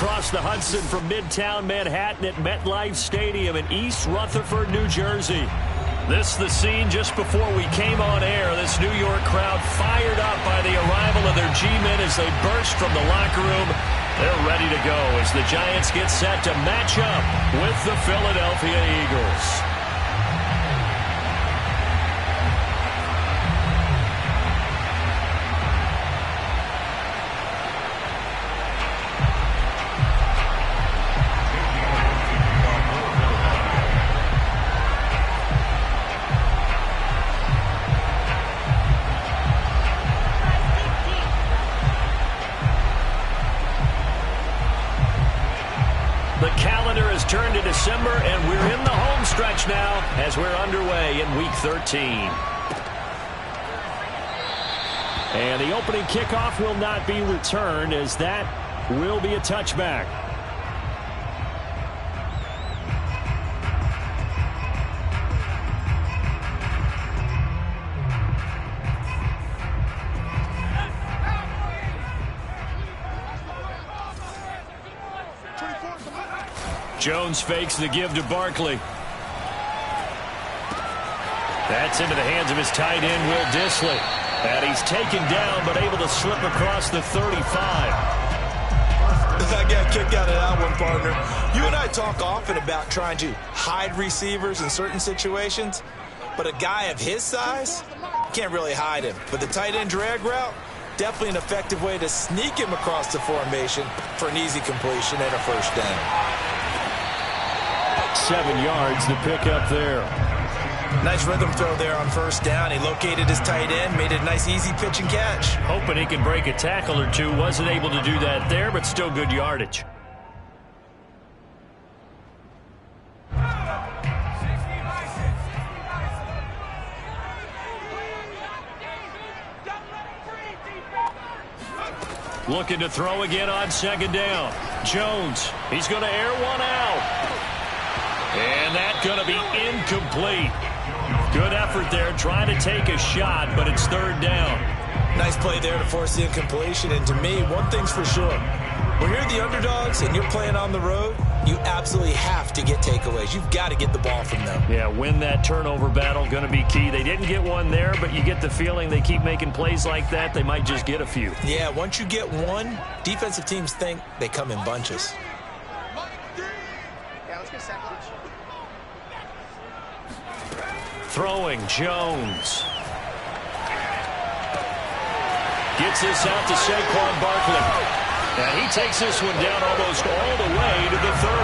across the Hudson from Midtown Manhattan at MetLife Stadium in East Rutherford, New Jersey. This is the scene just before we came on air. This New York crowd fired up by the arrival of their G-men as they burst from the locker room. They're ready to go as the Giants get set to match up with the Philadelphia Eagles. Turn to December, and we're in the home stretch now as we're underway in Week 13. And the opening kickoff will not be returned, as that will be a touchback. Jones fakes the give to Barkley. That's into the hands of his tight end, Will Dissly. And he's taken down, but able to slip across the 35. I got a kick out of that one, partner. You and I talk often about trying to hide receivers in certain situations, but a guy of his size, can't really hide him. But the tight end drag route, definitely an effective way to sneak him across the formation for an easy completion and a first down. 7 yards to pick up there. Nice rhythm throw there on first down. He located his tight end, made it a nice easy pitch and catch. Hoping he can break a tackle or two. Wasn't able to do that there, but still good yardage. Looking to throw again on second down. Jones, he's going to air one out. And that's going to be incomplete. Good effort there, trying to take a shot, but it's third down. Nice play there to force the incompletion. And to me, one thing's for sure. When you're the underdogs and you're playing on the road, you absolutely have to get takeaways. You've got to get the ball from them. Yeah, win that turnover battle, going to be key. They didn't get one there, but you get the feeling they keep making plays like that, they might just get a few. Yeah, once you get one, defensive teams think they come in bunches. Throwing, Jones. Gets this out to Saquon Barkley. And he takes this one down almost all the way to the 30.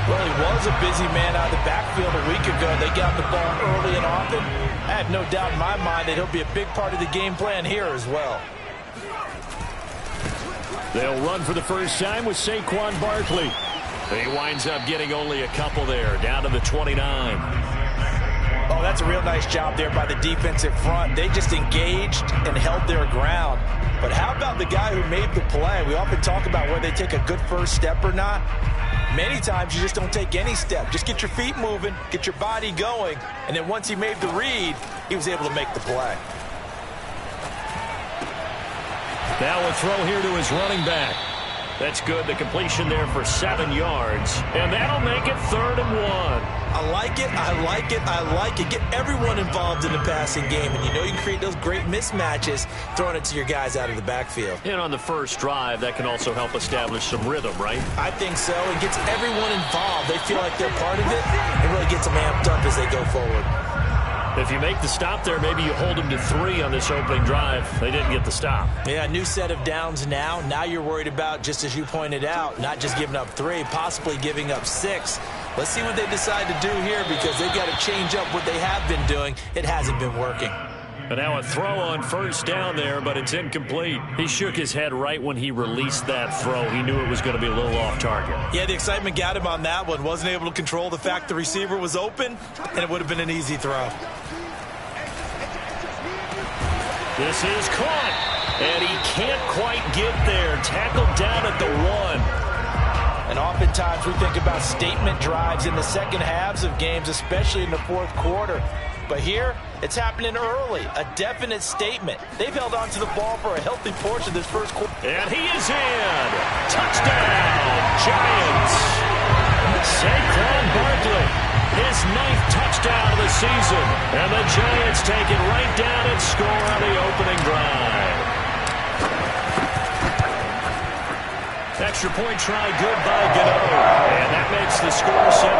Well, he was a busy man out of the backfield a week ago. They got the ball early and often. I have no doubt in my mind that he'll be a big part of the game plan here as well. They'll run for the first time with Saquon Barkley. He winds up getting only a couple there, down to the 29. Oh, that's a real nice job there by the defensive front. They just engaged and held their ground. But how about the guy who made the play? We often talk about whether they take a good first step or not. Many times you just don't take any step. Just get your feet moving, get your body going, and then once he made the read, he was able to make the play. Now a throw here to his running back. That's good. The completion there for 7 yards. And that'll make it 3rd and 1. I like it, I like it, I like it. Get everyone involved in the passing game, and you know you can create those great mismatches throwing it to your guys out of the backfield. And on the first drive, that can also help establish some rhythm, right? I think so. It gets everyone involved. They feel like they're part of it. It really gets them amped up as they go forward. If you make the stop there, maybe you hold them to 3 on this opening drive. They didn't get the stop. Yeah, new set of downs now. Now you're worried about, just as you pointed out, not just giving up 3, possibly giving up 6. Let's see what they decide to do here, because they've got to change up what they have been doing. It hasn't been working. And now a throw on first down there, but it's incomplete. He shook his head right when he released that throw. He knew it was going to be a little off target. Yeah, the excitement got him on that one. Wasn't able to control the fact the receiver was open, and it would have been an easy throw. This is caught, and he can't quite get there. Tackled down at the 1. And oftentimes we think about statement drives in the second halves of games, especially in the fourth quarter. But here, It's happening early, a definite statement. They've held on to the ball for a healthy portion of this first quarter. And he is in. Touchdown, Giants. Saquon Barkley, his 9th touchdown of the season. And the Giants take it right down and score on the opening drive. Extra point try good by Gano. And that makes the score 7-0.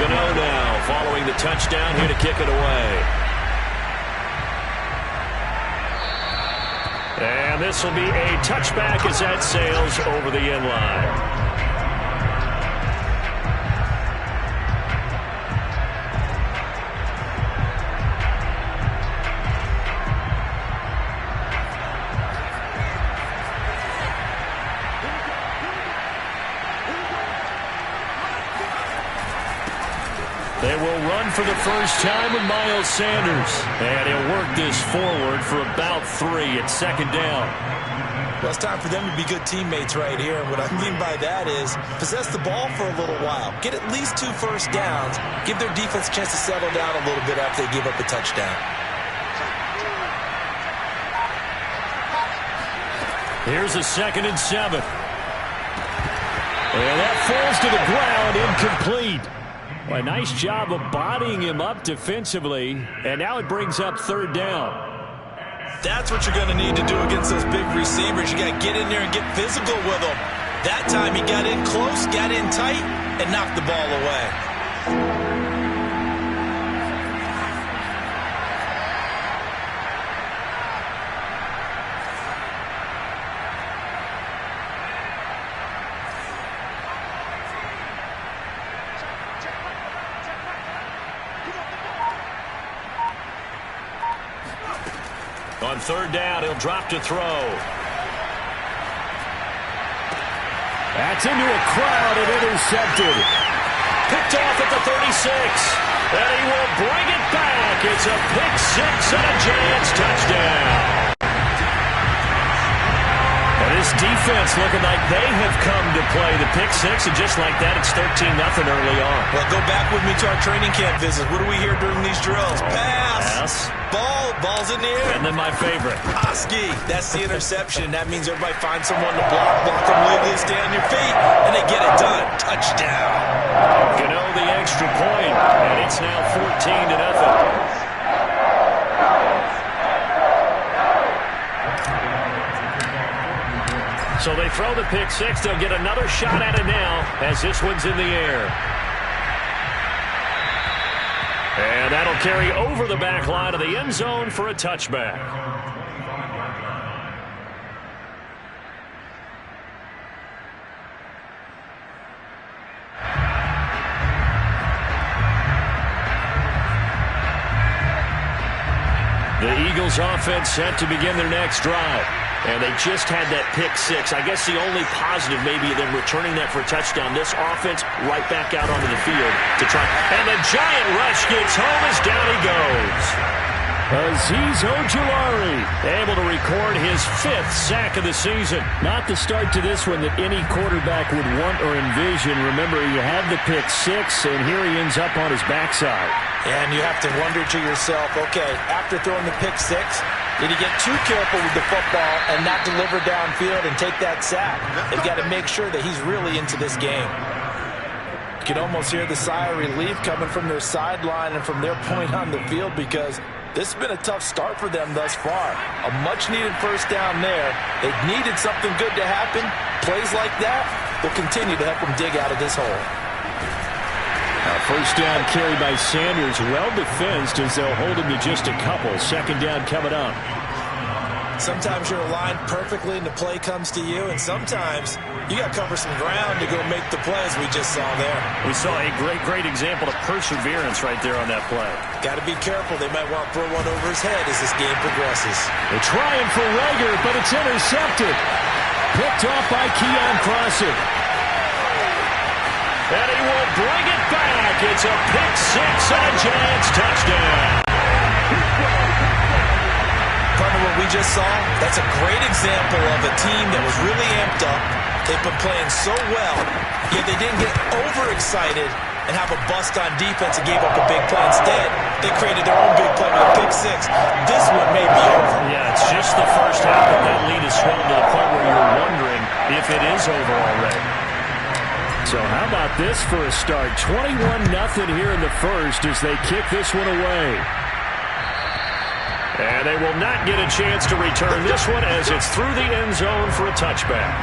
Gano now following the touchdown here to kick it away. And this will be a touchback as that sails over the end line. They will run for the first time with Miles Sanders. And he'll work this forward for about 3 at 2nd down. Well, it's time for them to be good teammates right here. And what I mean by that is possess the ball for a little while. Get at least 2 first downs. Give their defense a chance to settle down a little bit after they give up a touchdown. Here's a 2nd and 7. And that falls to the ground, incomplete. Well, a nice job of bodying him up defensively, and now it brings up 3rd down. That's what you're going to need to do against those big receivers. You got to get in there and get physical with them. That time he got in close, got in tight, and knocked the ball away. On 3rd down, he'll drop to throw. That's into a crowd and intercepted. Picked off at the 36. And he will bring it back. It's a pick 6 and a Giants touchdown. And this defense looking like they have come to play the pick 6, and just like that, it's 13-0 early on. Well, go back with me to our training camp visit. What do we hear during these drills? Pass. Ball's in the air. And then my favorite. Oski. That's the interception. That means everybody finds someone to block them legally, stay on your feet, and they get it done. Touchdown. Gano the extra point, and it's now 14-0. So they throw the pick 6. They'll get another shot at it now as this one's in the air. And that'll carry over the back line of the end zone for a touchback. The Eagles offense set to begin their next drive. And they just had that pick 6. I guess the only positive maybe of them returning that for a touchdown. This offense right back out onto the field to try. And the giant rush gets home as down he goes. Azeez Ojulari able to record his 5th sack of the season. Not the start to this one that any quarterback would want or envision. Remember, you had the pick 6, and here he ends up on his backside. And you have to wonder to yourself, okay, after throwing the pick 6, did he get too careful with the football and not deliver downfield and take that sack? They've got to make sure that he's really into this game. You can almost hear the sigh of relief coming from their sideline and from their point on the field, because this has been a tough start for them thus far. A much-needed first down there. They needed something good to happen. Plays like that will continue to help them dig out of this hole. First down carry by Sanders, well defensed as they'll hold him to just a couple. 2nd down coming up. Sometimes you're aligned perfectly and the play comes to you, and sometimes you got to cover some ground to go make the plays we just saw there. We saw a great example of perseverance right there on that play. Got to be careful. They might want to throw one over his head as this game progresses. They're trying for Rager, but it's intercepted. Picked off by Keon Crossen. And he will bring it back. It's a pick 6 and a Giants touchdown. Partner, what we just saw, that's a great example of a team that was really amped up, They've been playing so well, yet they didn't get overexcited and have a bust on defense and gave up a big play. Instead, they created their own big play with a pick six. This one may be over. Yeah, it's just the first half, but that lead has swelled to the point where you're wondering if it is over already. So how about this for a start? 21-0 here in the first as they kick this one away. And they will not get a chance to return this one as it's through the end zone for a touchback.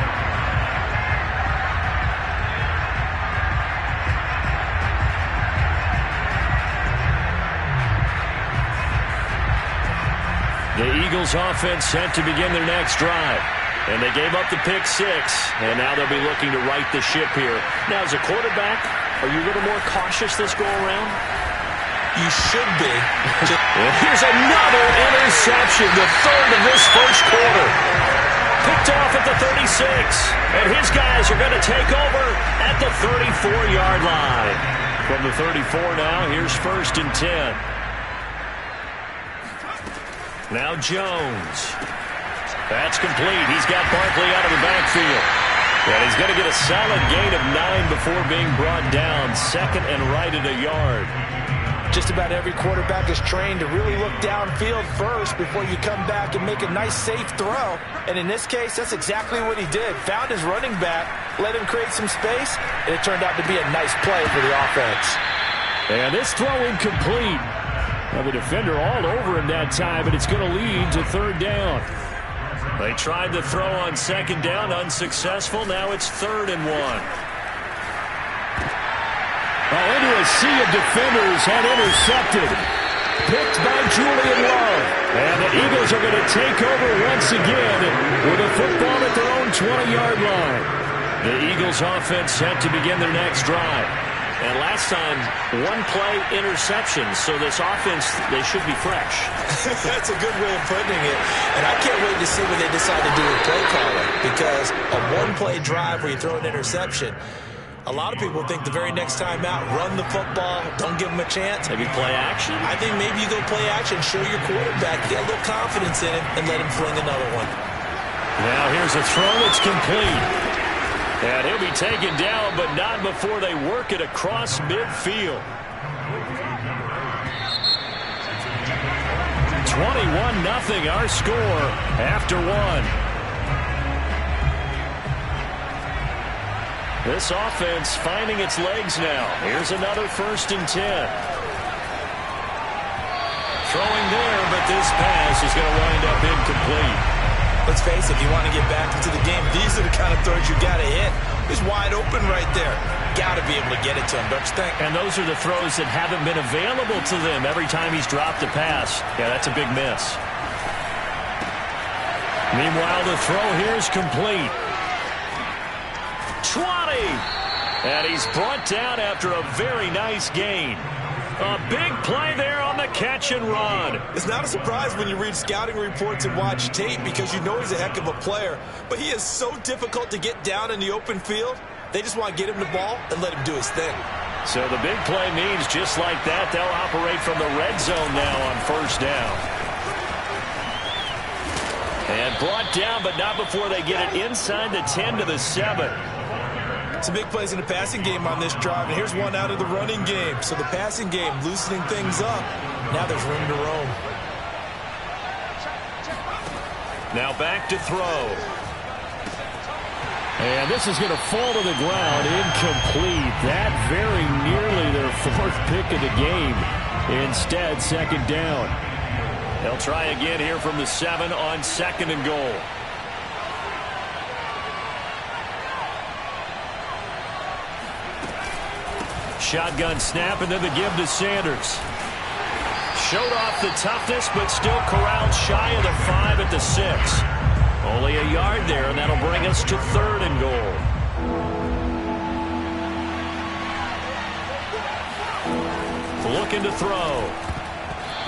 The Eagles offense set to begin their next drive. And they gave up the pick six, and now they'll be looking to right the ship here. Now, as a quarterback, are you a little more cautious this go-around? You should be. Here's another interception, the third of this first quarter. Picked off at the 36, and his guys are going to take over at the 34-yard line. From the 34 now, here's 1st and 10. Now Jones. That's complete. He's got Barkley out of the backfield. And he's going to get a solid gain of 9 before being brought down. 2nd and right at a yard. Just about every quarterback is trained to really look downfield first before you come back and make a nice, safe throw. And in this case, that's exactly what he did. Found his running back, let him create some space, and it turned out to be a nice play for the offense. And this throw incomplete. Well, the defender all over him that time, but it's going to lead to 3rd down. They tried the throw on 2nd down, unsuccessful. Now it's 3rd and 1. Oh, into a sea of defenders and intercepted. Picked by Julian Love. And the Eagles are going to take over once again with a football at their own 20-yard line. The Eagles offense set to begin their next drive. And last time, 1-play interception, so this offense, they should be fresh. That's a good way of putting it. And I can't wait to see what they decide to do with play calling, because a 1-play drive where you throw an interception, a lot of people think the very next time out, run the football, don't give them a chance. Maybe play action? I think maybe you go play action, show your quarterback, get a little confidence in him, and let him fling another one. Now here's a throw that's complete. And he'll be taken down, but not before they work it across midfield. 21-0 our score after 1. This offense finding its legs now. Here's another 1st and 10. Throwing there, but this pass is going to wind up incomplete. Let's face it, if you want to get back into the game, these are the kind of throws you got to hit. He's wide open right there. Got to be able to get it to him, don't you think? And those are the throws that haven't been available to them every time he's dropped a pass. Yeah, that's a big miss. Meanwhile, the throw here is complete. 20! And he's brought down after a very nice gain. A big play there on the catch and run. It's not a surprise when you read scouting reports and watch tape because you know he's a heck of a player. But he is so difficult to get down in the open field. They just want to get him the ball and let him do his thing. So the big play means just like that, they'll operate from the red zone now on 1st down. And brought down, but not before they get it inside the 10 to the 7. Some big plays in the passing game on this drive, and here's one out of the running game. So the passing game loosening things up. Now there's room to roam. Now back to throw. And this is going to fall to the ground, incomplete. That very nearly their 4th pick of the game. Instead, 2nd down. They'll try again here from the 7 on 2nd and goal. Shotgun snap, and then the give to Sanders. Showed off the toughness, but still corralled shy of the 5 at the 6. Only a yard there, and that'll bring us to 3rd and goal. Looking to throw.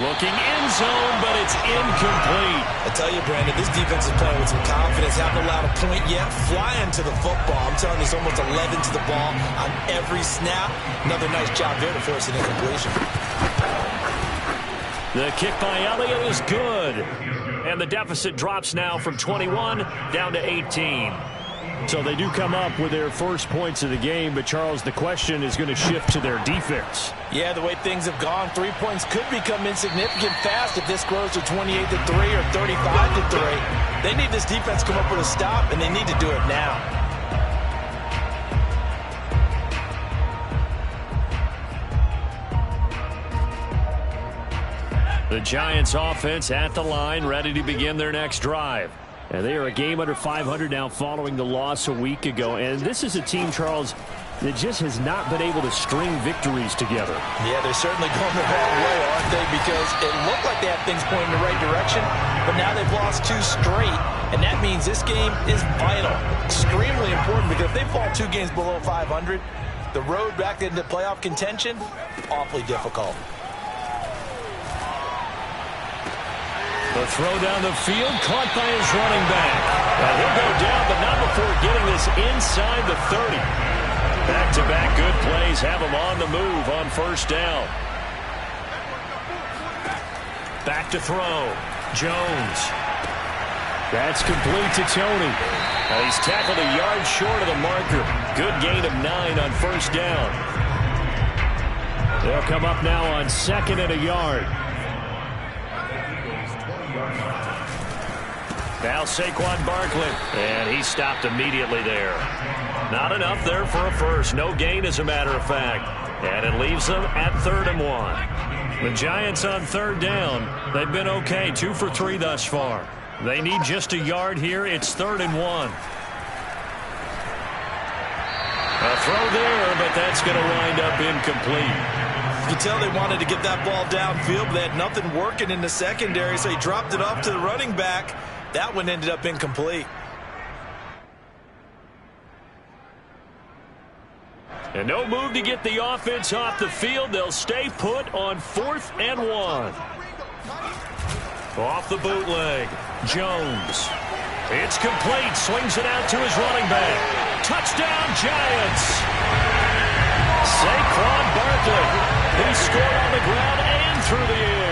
Looking end zone, but it's incomplete. I tell you, Brandon, this defense is playing with some confidence. Haven't allowed a point yet. Flying to the football. I'm telling you, it's almost 11 to the ball on every snap. Another nice job there to force an incompletion. The kick by Elliott is good. And the deficit drops now from 21 down to 18. So they do come up with their first points of the game, but Charles, the question is going to shift to their defense. Yeah, the way things have gone, 3 points could become insignificant fast if this grows to 28-3 or 35-3. They need this defense to come up with a stop, and they need to do it now. The Giants offense at the line, ready to begin their next drive. And they are a game under 500 now following the loss a week ago. And this is a team, Charles, that just has not been able to string victories together. Yeah, they're certainly going the wrong way, aren't they? Because it looked like they had things pointing in the right direction, but now they've lost 2 straight. And that means this game is vital, extremely important, because if they fall 2 games below 500, the road back into playoff contention, awfully difficult. The throw down the field, caught by his running back. And he'll go down, but not before getting this inside the 30. Back-to-back good plays have him on the move on first down. Back to throw. Jones. That's complete to Tony. He's tackled a yard short of the marker. Good gain of 9 on first down. They'll come up now on 2nd and a yard. Now Saquon Barkley, and he stopped immediately there. Not enough there for a first. No gain, as a matter of fact. And it leaves them at 3rd and 1. The Giants on 3rd down. They've been okay, 2 for 3 thus far. They need just a yard here. It's 3rd and 1. A throw there, but that's going to wind up incomplete. You can tell they wanted to get that ball downfield, but they had nothing working in the secondary, so he dropped it off to the running back. That one ended up incomplete. And no move to get the offense off the field. They'll stay put on 4th and 1. Off the bootleg. Jones. It's complete. Swings it out to his running back. Touchdown, Giants. Saquon Barkley. He scored on the ground and through the air.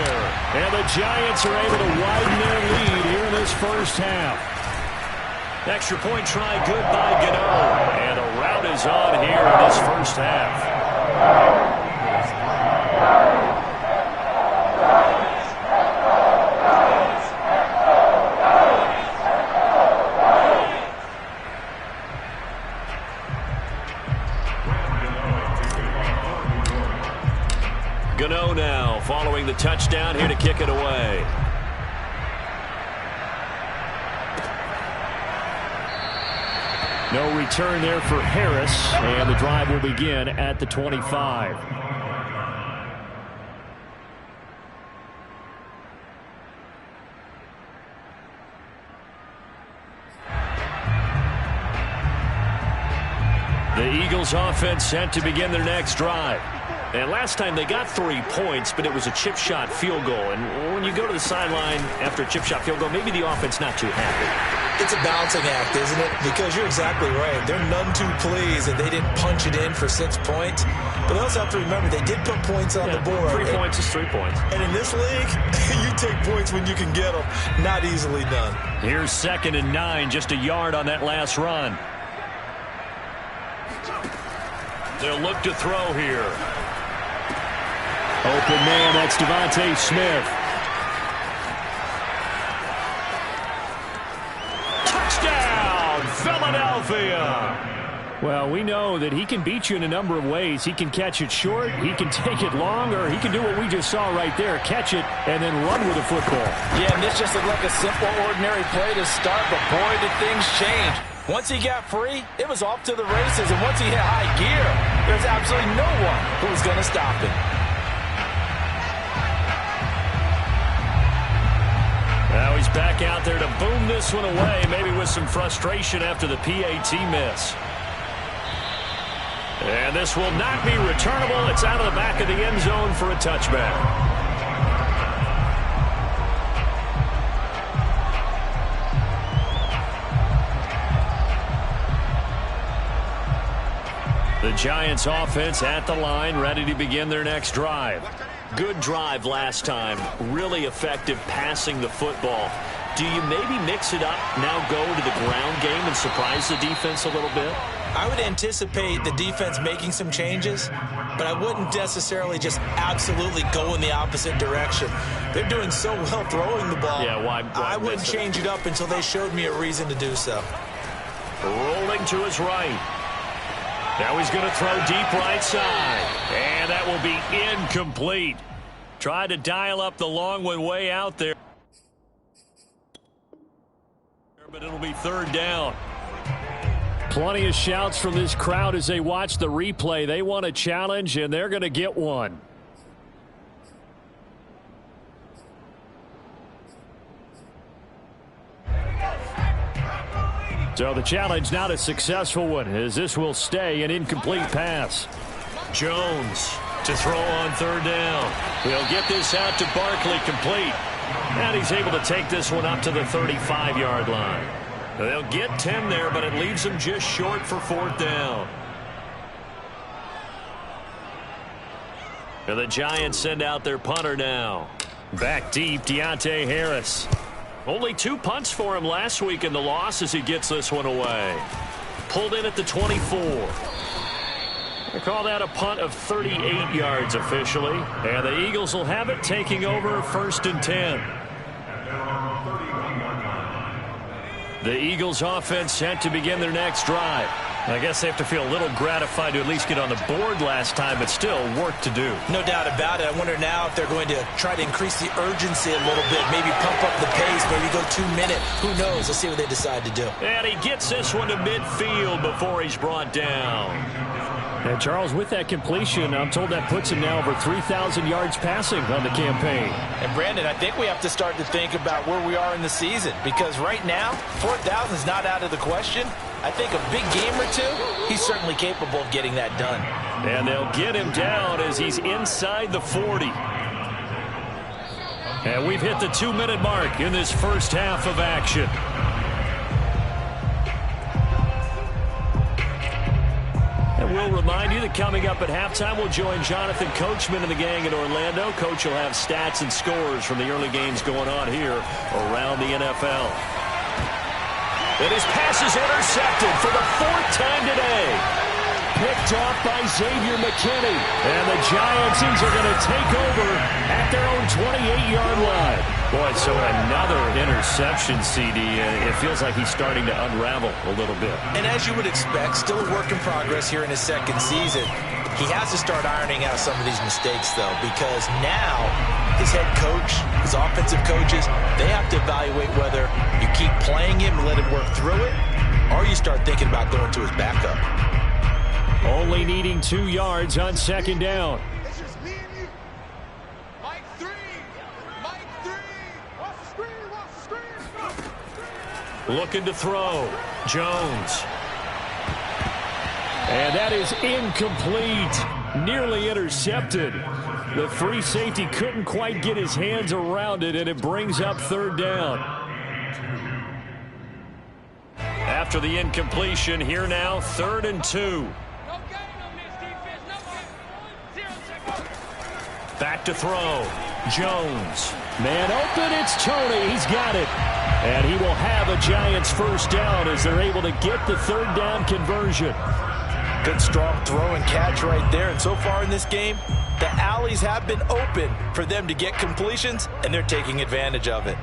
And the Giants are able to widen their lead here in this first half. Extra point try good by Gano. And a rout is on here in this first half. Gano now following the touchdown here to kick it away. No return there for Harris, and the drive will begin at the 25. The Eagles offense set to begin their next drive. And last time they got 3 points, but it was a chip shot field goal. And when you go to the sideline after a chip shot field goal, maybe the offense not too happy. It's a balancing act, isn't it? Because you're exactly right. They're none too pleased that they didn't punch it in for 6 points. But they also have to remember they did put points on the board. 3 points is 3 points. And in this league, you take points when you can get them. Not easily done. Here's 2nd and 9, just a yard on that last run. They'll look to throw here. Open man, that's Devontae Smith. Touchdown, Philadelphia. Well, we know that he can beat you in a number of ways. He can catch it short, he can take it long, or he can do what we just saw right there, catch it and then run with the football. Yeah, and this just looked like a simple, ordinary play to start, but boy, did things change. Once he got free, it was off to the races, and once he hit high gear, there's absolutely no one who was going to stop him. Now he's back out there to boom this one away, maybe with some frustration after the PAT miss. And this will not be returnable. It's out of the back of the end zone for a touchback. The Giants offense at the line, ready to begin their next drive. Good drive last time. Really effective passing the football. do you maybe mix it up, now go to the ground game and surprise the defense a little bit? I would anticipate the defense making some changes, but I wouldn't necessarily just absolutely go in the opposite direction. They're doing so well throwing the ball. Yeah, why I wouldn't change it up until they showed me a reason to do so. Rolling to his right. Now he's going to throw deep right side. And that will be incomplete. Tried to dial up the long one way out there. But it'll be third down. Plenty of shouts from this crowd as they watch the replay. They want a challenge, and they're going to get one. So the challenge not a successful one, as this will stay an incomplete pass. Jones to throw on third down. He'll get this out to Barkley, complete. And he's able to take this one up to the 35-yard line. They'll get 10 there, but it leaves them just short for fourth down. And the Giants send out their punter now. Back deep, Deontay Harris. Only 2 punts for him last week in the loss as he gets this one away. Pulled in at the 24. They call that a punt of 38 yards officially. And the Eagles will have it, taking over first and 10. The Eagles offense set to begin their next drive. I guess they have to feel a little gratified to at least get on the board last time, but still work to do. No doubt about it. I wonder now if they're going to try to increase the urgency a little bit, maybe pump up the pace, maybe go 2 minute. Who knows? Let's see what they decide to do. And he gets this one to midfield before he's brought down. And Charles, with that completion, I'm told that puts him now over 3,000 yards passing on the campaign. And Brandon, I think we have to start to think about where we are in the season, because right now, 4,000 is not out of the question. I think a big game or two, he's certainly capable of getting that done. And they'll get him down as he's inside the 40. And we've hit the 2-minute mark in this first half of action. And we'll remind you that coming up at halftime, we'll join Jonathan Coachman and the gang in Orlando. Coach will have stats and scores from the early games going on here around the NFL. And his pass is intercepted for the 4th time today. Picked off by Xavier McKinney. And the Giants are going to take over at their own 28-yard line. Boy, so another interception, CD. It feels like he's starting to unravel a little bit. And as you would expect, still a work in progress here in his second season. He has to start ironing out some of these mistakes, though, because now his head coach, his offensive coaches, they have to evaluate whether you keep playing him and let him work through it, or you start thinking about going to his backup. Only needing 2 yards on second down. It's just me and you. Mike 3. Mike 3. Watch the screen. Watch the screen. Looking to throw. Jones. And that is incomplete. Nearly intercepted. The free safety couldn't quite get his hands around it, and it brings up third down. After the incompletion, here now, 3rd and 2. Back to throw. Jones. Man open, it's Tony. He's got it. And he will have a Giants first down as they're able to get the third down conversion. Good strong throw and catch right there. And so far in this game, the alleys have been open for them to get completions, and they're taking advantage of it.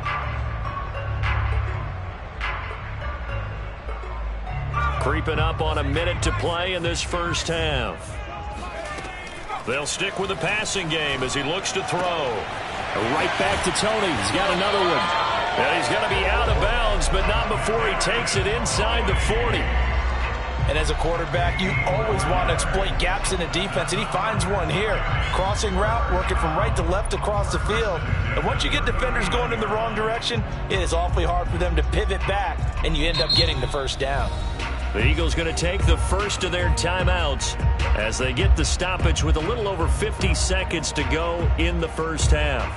Creeping up on a minute to play in this first half. They'll stick with the passing game as he looks to throw. Right back to Tony. He's got another one. And he's going to be out of bounds, but not before he takes it inside the 40. And as a quarterback, you always want to exploit gaps in the defense, and he finds one here. Crossing route, working from right to left across the field. And once you get defenders going in the wrong direction, it is awfully hard for them to pivot back, and you end up getting the first down. The Eagles going to take the first of their timeouts as they get the stoppage with a little over 50 seconds to go in the first half.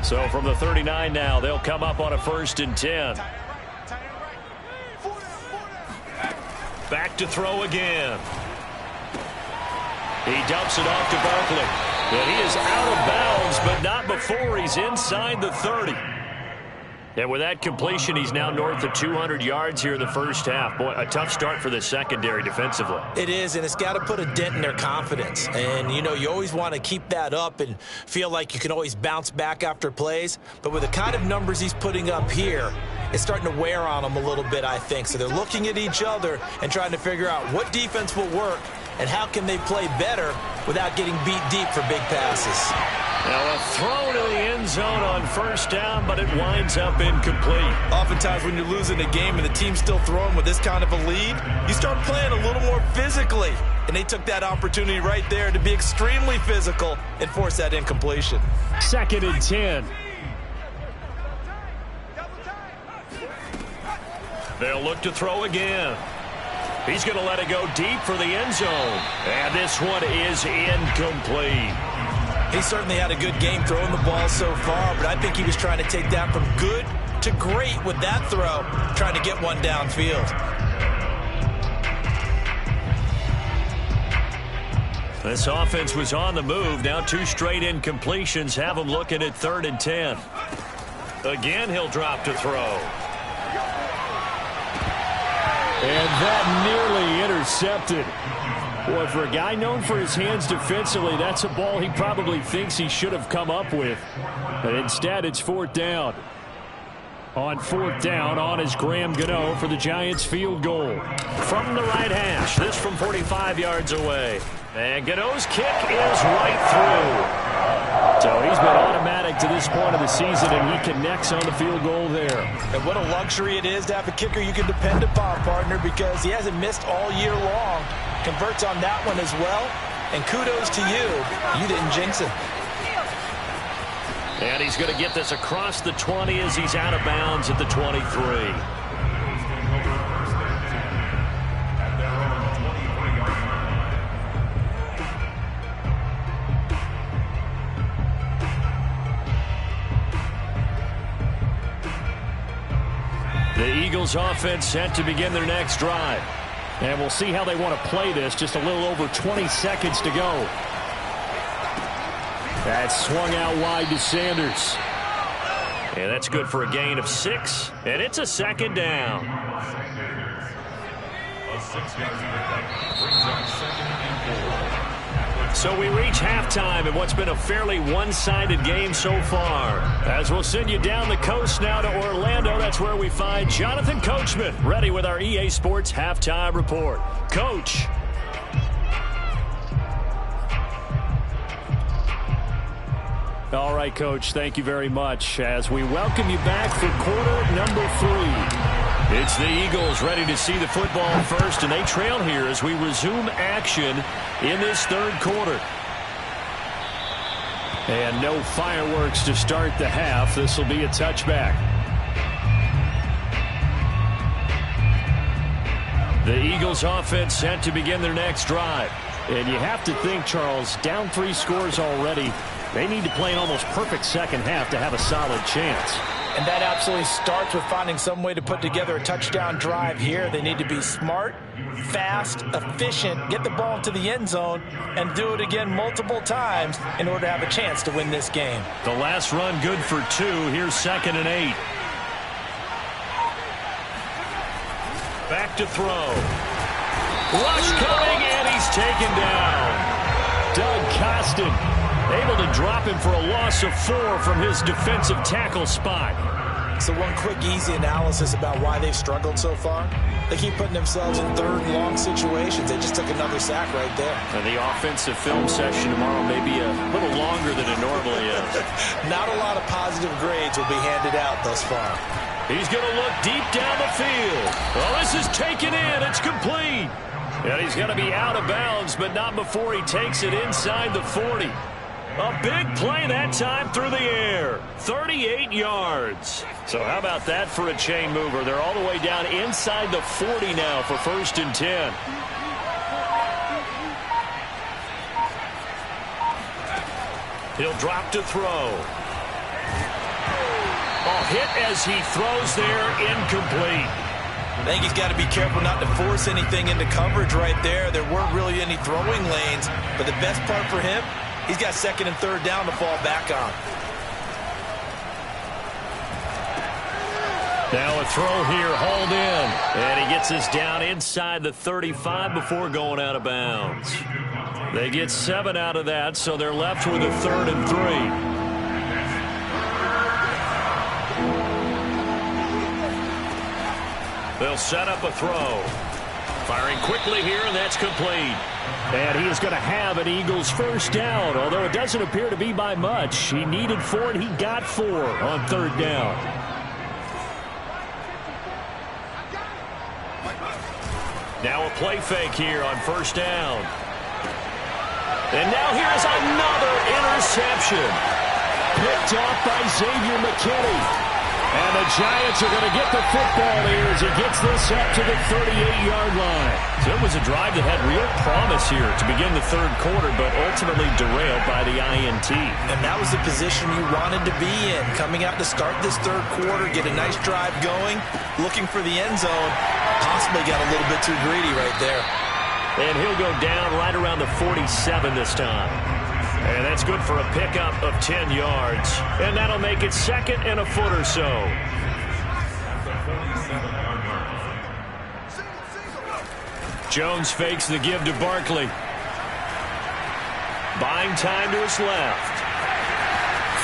So from the 39 now, they'll come up on a 1st and 10. Back to throw again. He dumps it off to Barkley. And he is out of bounds, but not before he's inside the 30. And with that completion, he's now north of 200 yards here in the first half. Boy, a tough start for the secondary defensively. It is, and it's got to put a dent in their confidence. And, you know, you always want to keep that up and feel like you can always bounce back after plays. But with the kind of numbers he's putting up here, it's starting to wear on them a little bit, I think. So they're looking at each other and trying to figure out what defense will work and how can they play better without getting beat deep for big passes. Now a throw to the end zone on first down, but it winds up incomplete. Oftentimes when you're losing a game and the team's still throwing with this kind of a lead, you start playing a little more physically. And they took that opportunity right there to be extremely physical and force that incompletion. 2nd and 10. They'll look to throw again. He's going to let it go deep for the end zone. And this one is incomplete. He certainly had a good game throwing the ball so far, but I think he was trying to take that from good to great with that throw, trying to get one downfield. This offense was on the move. Now 2 straight incompletions have him looking at 3rd and 10. Again, he'll drop to throw. And that nearly intercepted. Boy, for a guy known for his hands defensively, that's a ball he probably thinks he should have come up with. But instead, it's 4th down. On 4th down, on is Graham Gano for the Giants field goal. From the right hash, this from 45 yards away. And Gano's kick is right through. So he's been automatic to this point of the season, and he connects on the field goal there. And what a luxury it is to have a kicker you can depend upon, partner, because he hasn't missed all year long. Converts on that one as well, and kudos to you. You didn't jinx him. And he's going to get this across the 20 as he's out of bounds at the 23. The Eagles offense set to begin their next drive. And we'll see how they want to play this. Just a little over 20 seconds to go. That's swung out wide to Sanders. And that's good for a gain of 6. And it's a 2nd down. A 6-yard pickup brings up 2nd and 4. So we reach halftime in what's been a fairly one-sided game so far. As we'll send you down the coast now to Orlando, that's where we find Jonathan Coachman, ready with our EA Sports Halftime Report. Coach. All right, Coach, thank you very much as we welcome you back for quarter number 3. It's the Eagles ready to see the football first, and they trail here as we resume action in this 3rd quarter. And no fireworks to start the half. This will be a touchback. The Eagles offense set to begin their next drive. And you have to think, Charles, down 3 scores already. They need to play an almost perfect second half to have a solid chance. And that absolutely starts with finding some way to put together a touchdown drive here. They need to be smart, fast, efficient, get the ball into the end zone, and do it again multiple times in order to have a chance to win this game. The last run good for 2. Here's 2nd and 8. Back to throw. Rush coming, and he's taken down. Doug Costin able to drop him for a loss of 4 from his defensive tackle spot. So one quick, easy analysis about why they've struggled so far. They keep putting themselves in 3rd and long situations. They just took another sack right there. And the offensive film session tomorrow may be a little longer than it normally is. Not a lot of positive grades will be handed out thus far. He's going to look deep down the field. Well, this is taken in. It's complete. And he's going to be out of bounds, but not before he takes it inside the 40. A big play that time through the air. 38 yards. So how about that for a chain mover? They're all the way down inside the 40 now for 1st and 10. He'll drop to throw. Oh, hit as he throws there, incomplete. I think he's got to be careful not to force anything into coverage right there. There weren't really any throwing lanes, but the best part for him, he's got second and third down to fall back on. Now a throw here, hauled in, and he gets us down inside the 35 before going out of bounds. They get 7 out of that, so they're left with a 3rd and 3. They'll set up a throw. Firing quickly here, and that's complete. And he is going to have an Eagles first down, although it doesn't appear to be by much. He needed 4, and he got 4 on 3rd down. Now a play fake here on first down. And now here's another interception. Picked off by Xavier McKinney. And the Giants are going to get the football here as he gets this up to the 38-yard line. So it was a drive that had real promise here to begin the 3rd quarter, but ultimately derailed by the INT. And that was the position you wanted to be in. Coming out to start this 3rd quarter, get a nice drive going, looking for the end zone. Possibly got a little bit too greedy right there. And he'll go down right around the 47 this time. And that's good for a pickup of 10 yards. And that'll make it 2nd and a foot or so. Jones fakes the give to Barkley. Buying time to his left.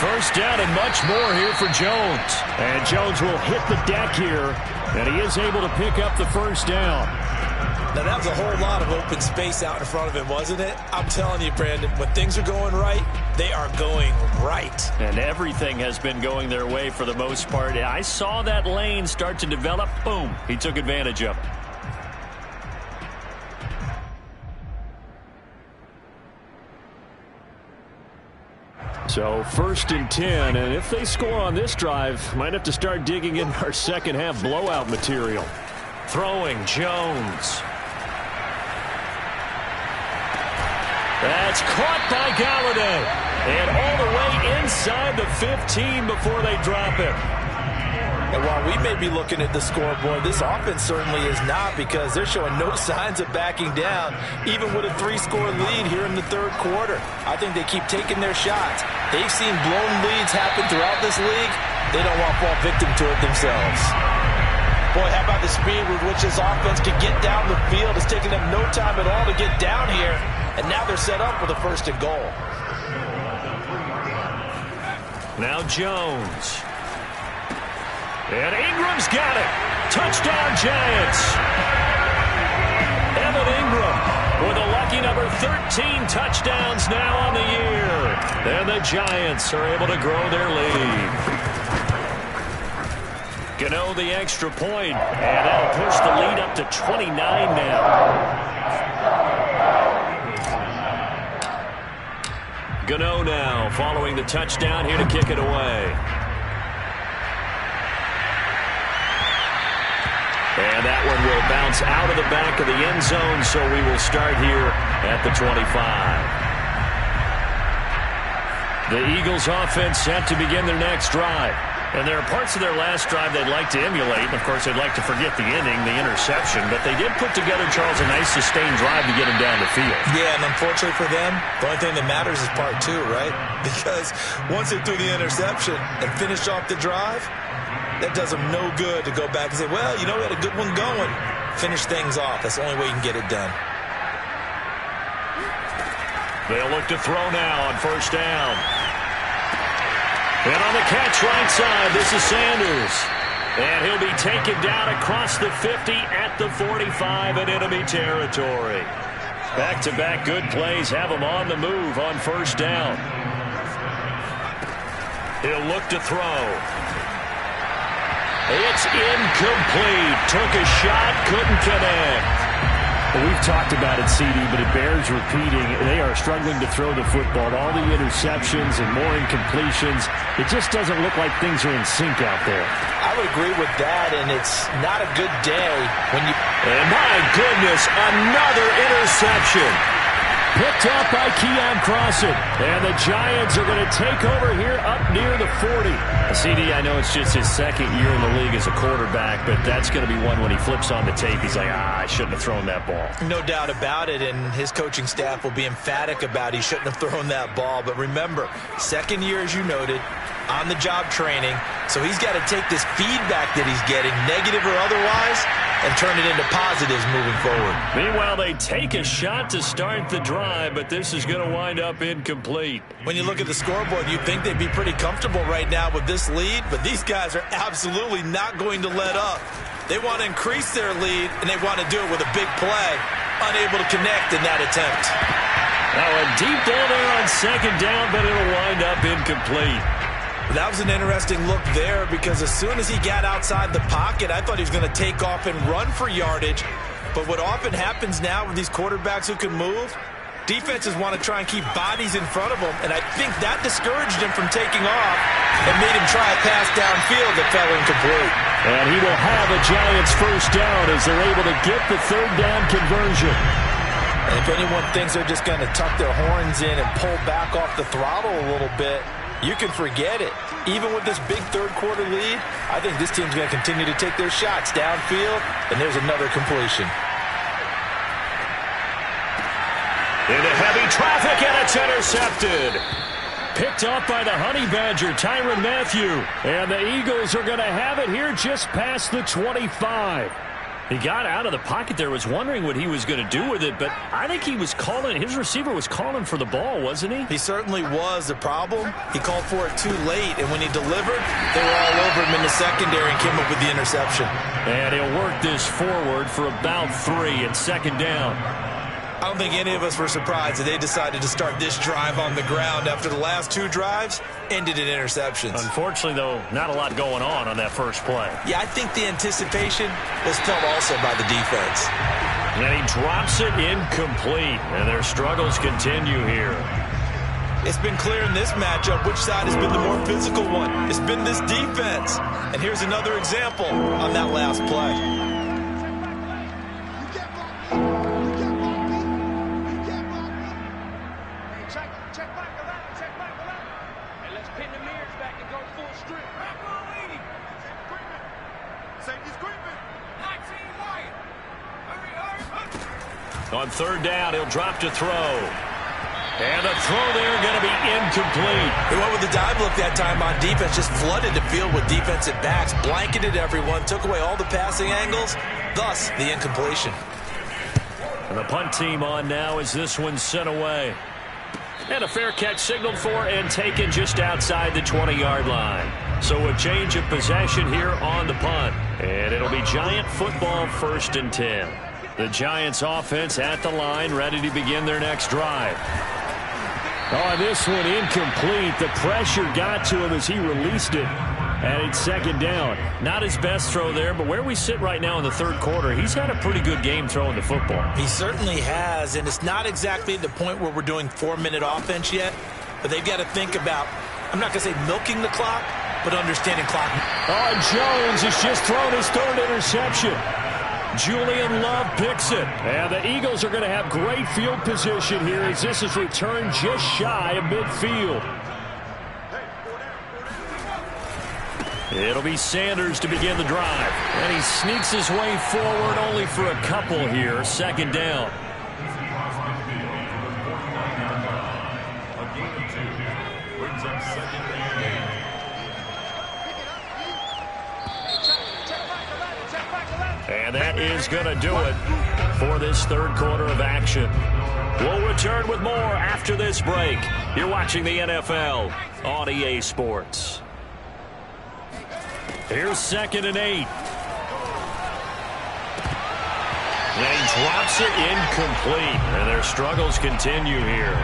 First down and much more here for Jones. And Jones will hit the deck here. And he is able to pick up the first down. Now, that was a whole lot of open space out in front of him, wasn't it? I'm telling you, Brandon, when things are going right, they are going right. And everything has been going their way for the most part. I saw that lane start to develop. Boom. He took advantage of it. So 1st and 10, and if they score on this drive, might have to start digging in our second half blowout material. Throwing, Jones. That's caught by Galladay. And all the way inside the 15 before they drop it. And while we may be looking at the scoreboard, this offense certainly is not, because they're showing no signs of backing down, even with a 3-score lead here in the 3rd quarter. I think they keep taking their shots. They've seen blown leads happen throughout this league. They don't want to fall victim to it themselves. Boy, how about the speed with which this offense can get down the field? It's taking them no time at all to get down here, and now they're set up with a 1st and goal. Now Jones. And Ingram's got it. Touchdown, Giants. Evan Ingram with a lucky number 13 touchdowns now on the year. And the Giants are able to grow their lead. Gano the extra point, and that'll push the lead up to 29 now. Gano now following the touchdown here to kick it away. And that one will bounce out of the back of the end zone, so we will start here at the 25. The Eagles offense set to begin their next drive. And there are parts of their last drive they'd like to emulate. And, of course, they'd like to forget the inning, the interception. But they did put together, Charles, a nice sustained drive to get him down the field. Yeah, and unfortunately for them, the only thing that matters is part 2, right? Because once they threw the interception and finished off the drive, that does them no good to go back and say, well, you know, we had a good one going. Finish things off. That's the only way you can get it done. They'll look to throw now on first down. And on the catch right side, this is Sanders. And he'll be taken down across the 50 at the 45 in enemy territory. Back-to-back good plays have him on the move on first down. He'll look to throw. It's incomplete. Took a shot, couldn't connect. Well, we've talked about it, CD, but it bears repeating. They are struggling to throw the football. All the interceptions and more incompletions. It just doesn't look like things are in sync out there. I would agree with that, and it's not a good day when you... And my goodness, another interception. Picked up by Keon Crossan. And the Giants are going to take over here up near the 40. CD, I know it's just his second year in the league as a quarterback, but that's going to be one when he flips on the tape. He's like, I shouldn't have thrown that ball. No doubt about it, and his coaching staff will be emphatic about he shouldn't have thrown that ball. But remember, second year, as you noted, on-the-job training, so he's got to take this feedback that he's getting, negative or otherwise, and turn it into positives moving forward. Meanwhile, they take a shot to start the drive, but this is going to wind up incomplete. When you look at the scoreboard, you'd think they'd be pretty comfortable right now with this lead, but these guys are absolutely not going to let up. They want to increase their lead, and they want to do it with a big play, unable to connect in that attempt. Now a deep ball there on second down, but it'll wind up incomplete. That was an interesting look there because as soon as he got outside the pocket, I thought he was going to take off and run for yardage. But what often happens now with these quarterbacks who can move, defenses want to try and keep bodies in front of them, and I think that discouraged him from taking off and made him try a pass downfield that fell incomplete. And he will have a Giants first down as they're able to get the third down conversion. And if anyone thinks they're just going to tuck their horns in and pull back off the throttle a little bit, you can forget it. Even with this big third-quarter lead, I think this team's going to continue to take their shots downfield, and there's another completion. Into heavy traffic, and it's intercepted. Picked up by the Honey Badger, Tyrann Mathieu. And the Eagles are going to have it here just past the 25. He got out of the pocket there, was wondering what he was going to do with it, but I think he was calling, his receiver was calling for the ball, wasn't he? He certainly was. The problem, he called for it too late, and when he delivered, they were all over him in the secondary and came up with the interception. And he'll work this forward for about 3 and second down. I don't think any of us were surprised that they decided to start this drive on the ground after the last 2 drives ended in interceptions. Unfortunately, though, not a lot going on that first play. Yeah, I think the anticipation was felt also by the defense. And he drops it incomplete, and their struggles continue here. It's been clear in this matchup which side has been the more physical one. It's been this defense. And here's another example on that last play. On third down, he'll drop to throw. And the throw there going to be incomplete. They went with the dive look that time on defense, just flooded the field with defensive backs, blanketed everyone, took away all the passing angles, thus the incompletion. And the punt team on now as this one's sent away. And a fair catch signaled for and taken just outside the 20-yard line. So a change of possession here on the punt. And it'll be Giant football, 1st and 10. The Giants offense at the line, ready to begin their next drive. Oh, this one incomplete. The pressure got to him as he released it. And it's second down. Not his best throw there, but where we sit right now in the third quarter, he's had a pretty good game throwing the football. He certainly has, and it's not exactly at the point where we're doing 4-minute offense yet, but they've got to think about, I'm not going to say milking the clock, but understanding clock. Oh, Jones has just thrown his 3rd interception. Julian Love picks it. And the Eagles are going to have great field position here as this is returned just shy of midfield. It'll be Sanders to begin the drive. And he sneaks his way forward only for a couple here. Second down. And that is going to do it for this third quarter of action. We'll return with more after this break. You're watching the NFL on EA Sports. Here's 2nd and 8. And he drops it incomplete. And their struggles continue here.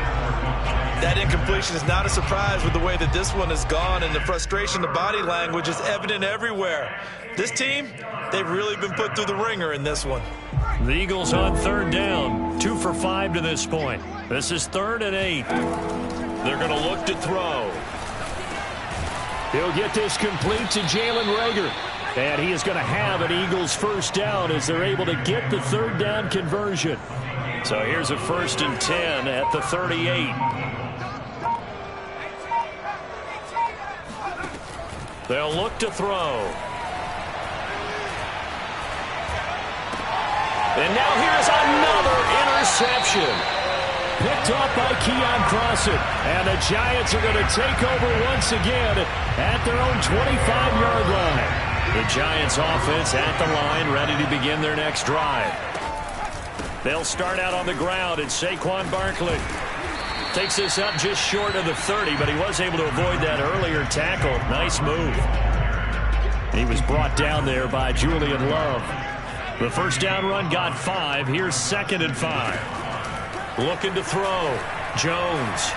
That incompletion is not a surprise with the way that this one has gone, and the frustration, the body language is evident everywhere. This team, they've really been put through the ringer in this one. The Eagles on third down, 2 for 5 to this point. This is 3rd and 8. They're going to look to throw. He'll get this complete to Jalen Reagor. And he is going to have an Eagles first down as they're able to get the third down conversion. So here's a 1st and 10 at the 38. They'll look to throw. And now here's another interception. Picked off by Keon Crossett. And the Giants are going to take over once again at their own 25-yard line. The Giants offense at the line, ready to begin their next drive. They'll start out on the ground, and Saquon Barkley takes this up just short of the 30, but he was able to avoid that earlier tackle. Nice move. He was brought down there by Julian Love. The first down run got 5. Here's 2nd and 5. Looking to throw. Jones.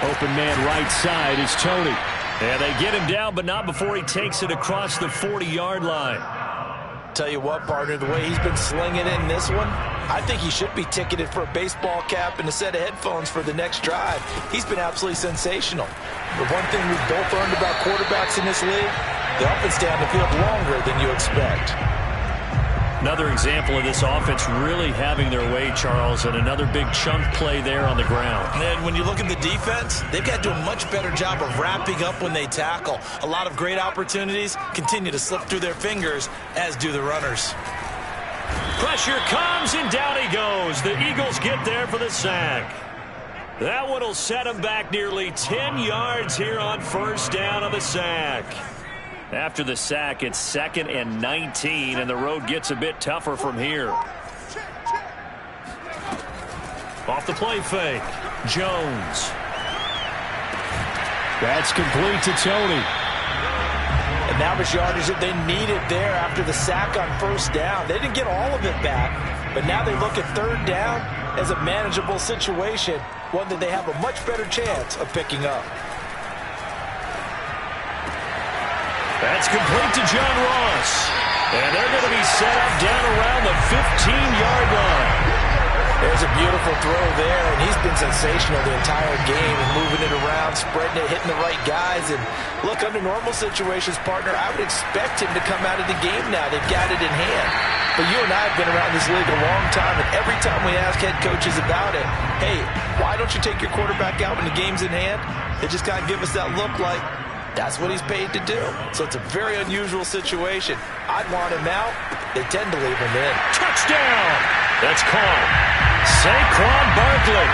Open man right side is Tony. And they get him down, but not before he takes it across the 40-yard line. Tell you what, partner, the way he's been slinging it in this one, I think he should be ticketed for a baseball cap and a set of headphones for the next drive. He's been absolutely sensational. The one thing we've both learned about quarterbacks in this league, they often stay on the field longer than you expect. Another example of this offense really having their way, Charles, and another big chunk play there on the ground. And when you look at the defense, they've got to do a much better job of wrapping up when they tackle. A lot of great opportunities continue to slip through their fingers, as do the runners. Pressure comes, and down he goes. The Eagles get there for the sack. That one will set him back nearly 10 yards here on 1st down of the sack. After the sack, it's 2nd and 19, and the road gets a bit tougher from here. Off the play fake. Jones. That's complete to Tony. And that was yardage that they needed there after the sack on 1st down. They didn't get all of it back, but now they look at 3rd down as a manageable situation, one that they have a much better chance of picking up. That's complete to John Ross. And they're going to be set up down around the 15-yard line. There's a beautiful throw there, and he's been sensational the entire game and moving it around, spreading it, hitting the right guys. And look, under normal situations, partner, I would expect him to come out of the game now. They've got it in hand. But you and I have been around this league a long time, and every time we ask head coaches about it, hey, why don't you take your quarterback out when the game's in hand? They just kind of give us that look like, that's what he's paid to do. So it's a very unusual situation. I'd want him out. They tend to leave him in. Touchdown! That's called. Saquon Barkley.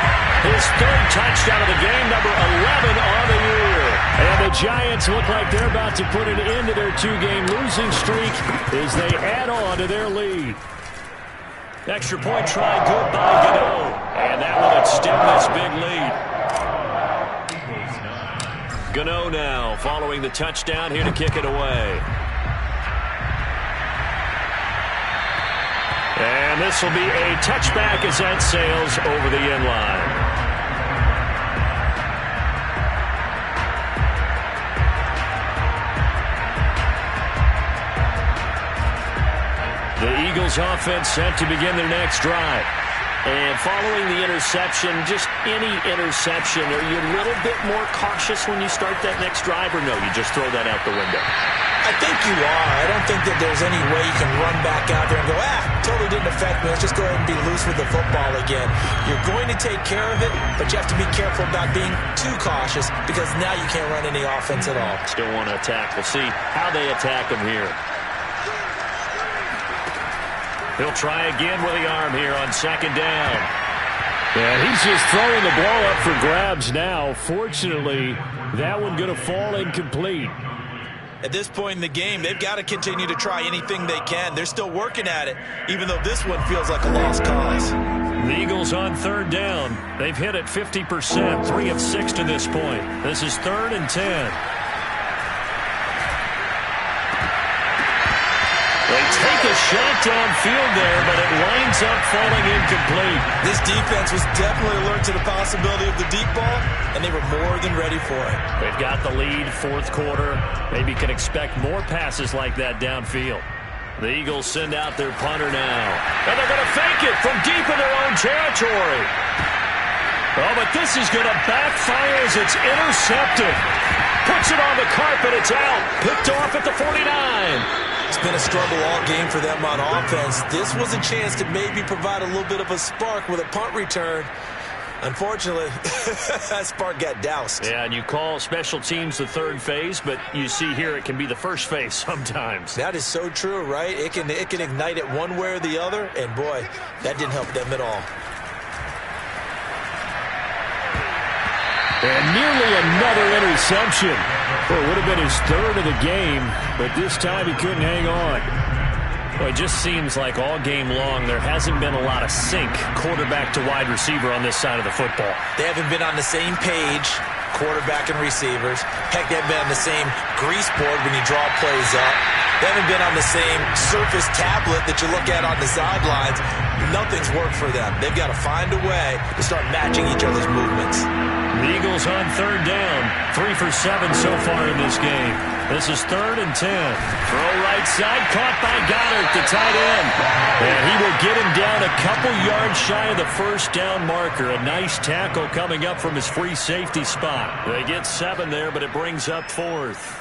His 3rd touchdown of the game, number 11 on the year. And the Giants look like they're about to put an end to their 2-game losing streak as they add on to their lead. Extra point try good by Gano. And that will extend this big lead. Gano now following the touchdown, here to kick it away. And this will be a touchback as that sails over the end line. The Eagles offense set to begin their next drive. And following the interception, just any interception, are you a little bit more cautious when you start that next drive, or no, you just throw that out the window? I think you are. I don't think that there's any way you can run back out there and go, totally didn't affect me. Let's just go ahead and be loose with the football again. You're going to take care of it, but you have to be careful about being too cautious because now you can't run any offense at all. Still want to attack. We'll see how they attack him here. He'll try again with the arm here on 2nd down. Yeah, he's just throwing the ball up for grabs now. Fortunately, that one going to fall incomplete. At this point in the game, they've got to continue to try anything they can. They're still working at it, even though this one feels like a lost cause. The Eagles on 3rd down. They've hit it 50%, 3 of 6 to this point. This is 3rd and 10. They take a shot downfield there, but it winds up falling incomplete. This defense was definitely alert to the possibility of the deep ball, and they were more than ready for it. They've got the lead, 4th quarter. Maybe can expect more passes like that downfield. The Eagles send out their punter now. And they're going to fake it from deep in their own territory. Oh, but this is going to backfire as it's intercepted. Puts it on the carpet. It's out. Picked off at the 49. It's been a struggle all game for them on offense. This was a chance to maybe provide a little bit of a spark with a punt return. Unfortunately, that spark got doused. Yeah, and you call special teams the third phase, but you see here it can be the first phase sometimes. That is so true, right? It can ignite it one way or the other, and boy, that didn't help them at all. And nearly another interception. Well, it would have been his third of the game, but this time he couldn't hang on. Well, it just seems like all game long there hasn't been a lot of sync quarterback to wide receiver on this side of the football. They haven't been on the same page, quarterback and receivers. Heck, they haven't been on the same grease board when you draw plays up. They haven't been on the same Surface tablet that you look at on the sidelines. Nothing's worked for them. They've got to find a way to start matching each other's movements. The Eagles on third down. 3 for 7 so far in this game. This is 3rd and 10. Throw right side, caught by Goddard, the tight end. And he will get him down a couple yards shy of the first down marker. A nice tackle coming up from his free safety spot. They get 7 there, but it brings up 4th.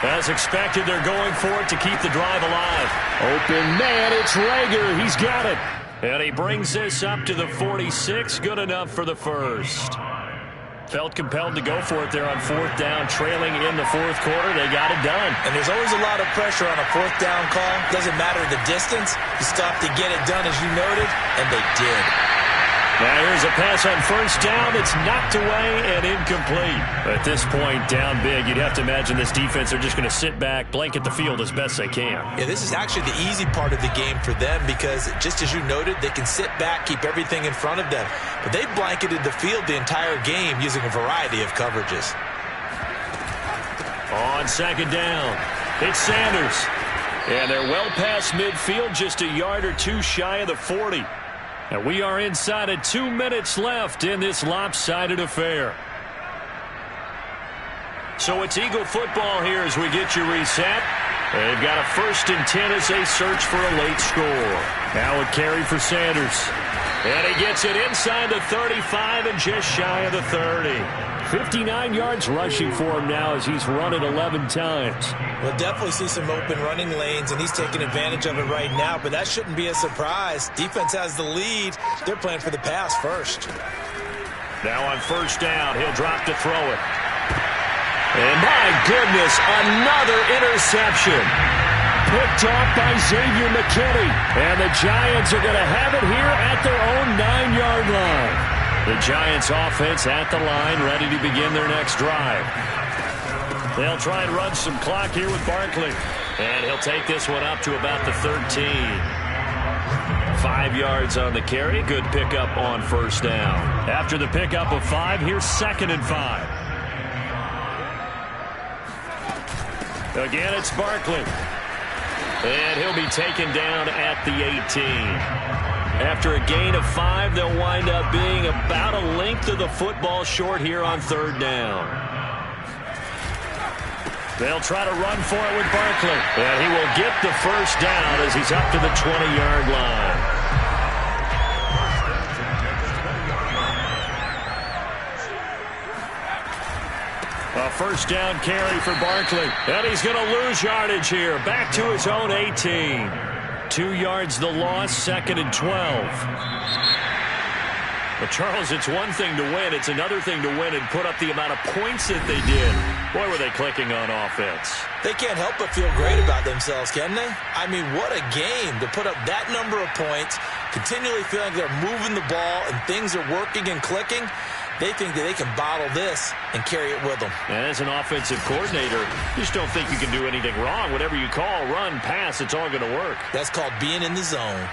As expected, they're going for it to keep the drive alive. Open man, it's Rager. He's got it. And he brings this up to the 46. Good enough for the first. Felt compelled to go for it there on 4th down, trailing in the 4th quarter. They got it done. And there's always a lot of pressure on a 4th down call. Doesn't matter the distance. You stop to get it done, as you noted, and they did. Now here's a pass on 1st down. It's knocked away and incomplete. At this point, down big, you'd have to imagine this defense are just going to sit back, blanket the field as best they can. Yeah, this is actually the easy part of the game for them because, just as you noted, they can sit back, keep everything in front of them. But they blanketed the field the entire game using a variety of coverages. On 2nd down, it's Sanders. And they're well past midfield, just a yard or two shy of the 40. And we are inside of 2 minutes left in this lopsided affair. So it's Eagle football here as we get you reset. They've got a 1st and 10 as they search for a late score. Now a carry for Sanders. And he gets it inside the 35 and just shy of the 30. 59 yards rushing for him now as he's run it 11 times. We'll definitely see some open running lanes, and he's taking advantage of it right now, but that shouldn't be a surprise. Defense has the lead. They're playing for the pass first. Now on 1st down, he'll drop to throw it. And my goodness, another interception. Picked off by Xavier McKinney. And the Giants are going to have it here at their own 9-yard line. The Giants offense at the line, ready to begin their next drive. They'll try and run some clock here with Barkley. And he'll take this one up to about the 13. 5 yards on the carry. Good pickup on 1st down. After the pickup of 5, here's 2nd and 5. Again, it's Barkley. And he'll be taken down at the 18. After a gain of 5, they'll wind up being about a length of the football short here on 3rd down. They'll try to run for it with Barkley. And he will get the 1st down as he's up to the 20-yard line. A 1st down carry for Barkley. And he's going to lose yardage here. Back to his own 18. 2 yards the loss, 2nd and 12. But, Charles, it's one thing to win. It's another thing to win and put up the amount of points that they did. Boy, were they clicking on offense. They can't help but feel great about themselves, can they? I mean, what a game to put up that number of points, continually feeling they're moving the ball and things are working and clicking. They think that they can bottle this and carry it with them. And as an offensive coordinator, you just don't think you can do anything wrong. Whatever you call, run, pass, it's all going to work. That's called being in the zone.